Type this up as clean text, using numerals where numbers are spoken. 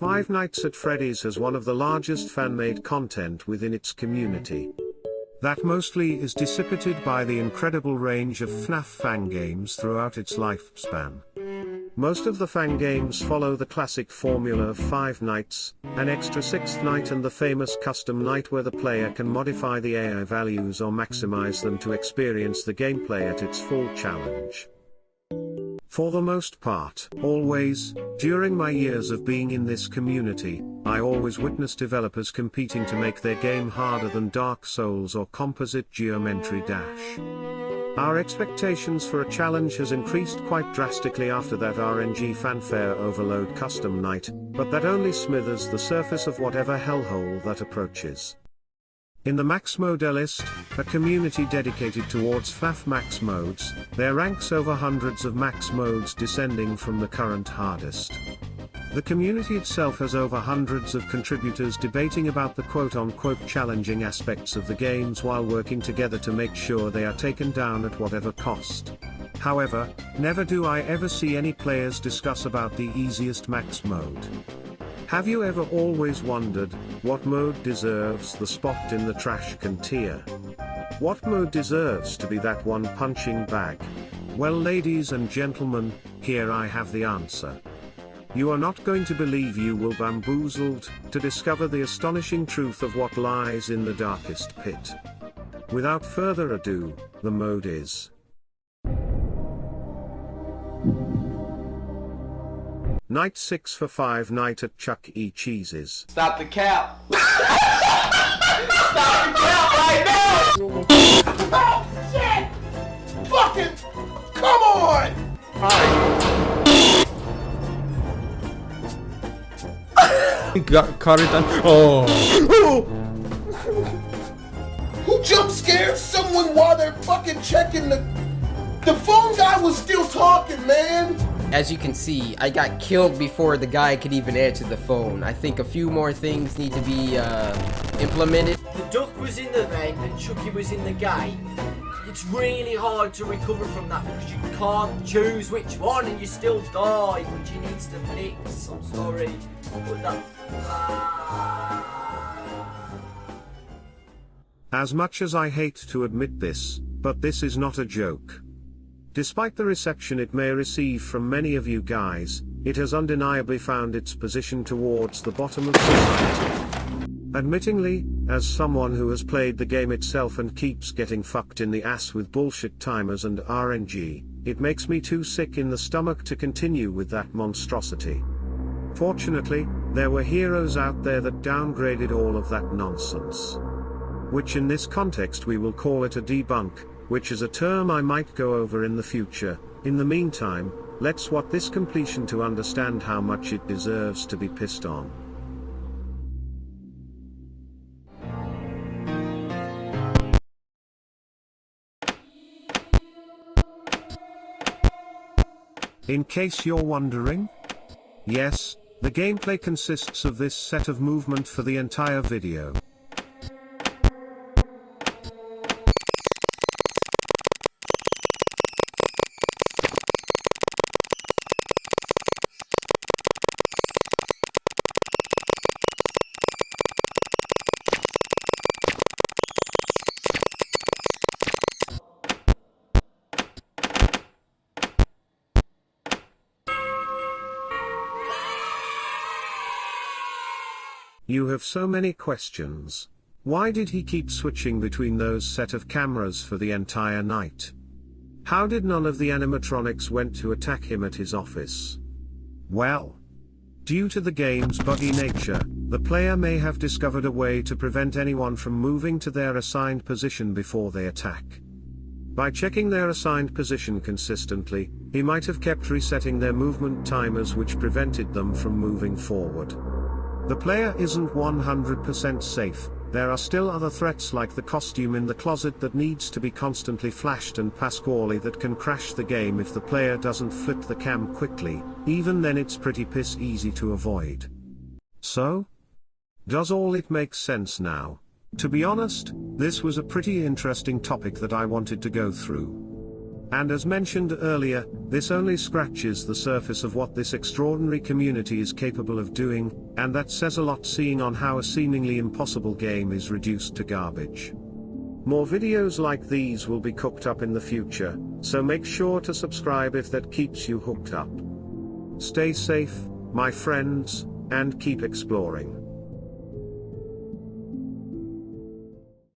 Five Nights at Freddy's has one of the largest fan-made content within its community. That mostly is dissipated by the incredible range of FNAF fan games throughout its lifespan. Most of the fan games follow the classic formula of 5 nights, an extra 6th night and the famous custom night where the player can modify the AI values or maximize them to experience the gameplay at its full challenge. For the most part, always, during my years of being in this community, I always witnessed developers competing to make their game harder than Dark Souls or Composite Geometry Dash. Our expectations for a challenge has increased quite drastically after that RNG fanfare overload custom night, but that only smithers the surface of whatever hellhole that approaches. In the Max Mode list, a community dedicated towards FNAF Max modes, there ranks over hundreds of Max modes descending from the current hardest. The community itself has over hundreds of contributors debating about the quote-unquote challenging aspects of the games while working together to make sure they are taken down at whatever cost. However, never do I ever see any players discuss about the easiest Max mode. Have you ever always wondered, what mode deserves the spot in the trash can tier? What mode deserves to be that one punching bag? Well, ladies and gentlemen, here I have the answer. You are not going to believe you will bamboozled, to discover the astonishing truth of what lies in the darkest pit. Without further ado, the mode is Night 6 for 5 Night at Chuck E. Cheese's. Stop the cap! Stop the cap right now! Oh shit! Fucking come on! Got it done. Oh! Who jump scared someone while they're fucking checking the phone guy was still talking, man! As you can see, I got killed before the guy could even answer the phone. I think a few more things need to be implemented. The duck was in the vent and Chucky was in the gate. It's really hard to recover from that because you can't choose which one and you still die, which he needs to fix. I'm sorry. But that... As much as I hate to admit this, but this is not a joke. Despite the reception it may receive from many of you guys, it has undeniably found its position towards the bottom of society. Admittingly, as someone who has played the game itself and keeps getting fucked in the ass with bullshit timers and RNG, it makes me too sick in the stomach to continue with that monstrosity. Fortunately, there were heroes out there that downgraded all of that nonsense. Which in this context we will call it a debunk, which is a term I might go over in the future. In the meantime, let's watch this completion to understand how much it deserves to be pissed on. In case you're wondering, yes, the gameplay consists of this set of movement for the entire video. You have so many questions. Why did he keep switching between those set of cameras for the entire night? How did none of the animatronics went to attack him at his office? Well, due to the game's buggy nature, the player may have discovered a way to prevent anyone from moving to their assigned position before they attack. By checking their assigned position consistently, he might have kept resetting their movement timers which prevented them from moving forward. The player isn't 100% safe, there are still other threats like the costume in the closet that needs to be constantly flashed and Pasquale that can crash the game if the player doesn't flip the cam quickly, even then it's pretty piss easy to avoid. So? Does all it make sense now? To be honest, this was a pretty interesting topic that I wanted to go through. And as mentioned earlier, this only scratches the surface of what this extraordinary community is capable of doing, and that says a lot, seeing on how a seemingly impossible game is reduced to garbage. More videos like these will be cooked up in the future, so make sure to subscribe if that keeps you hooked up. Stay safe, my friends, and keep exploring.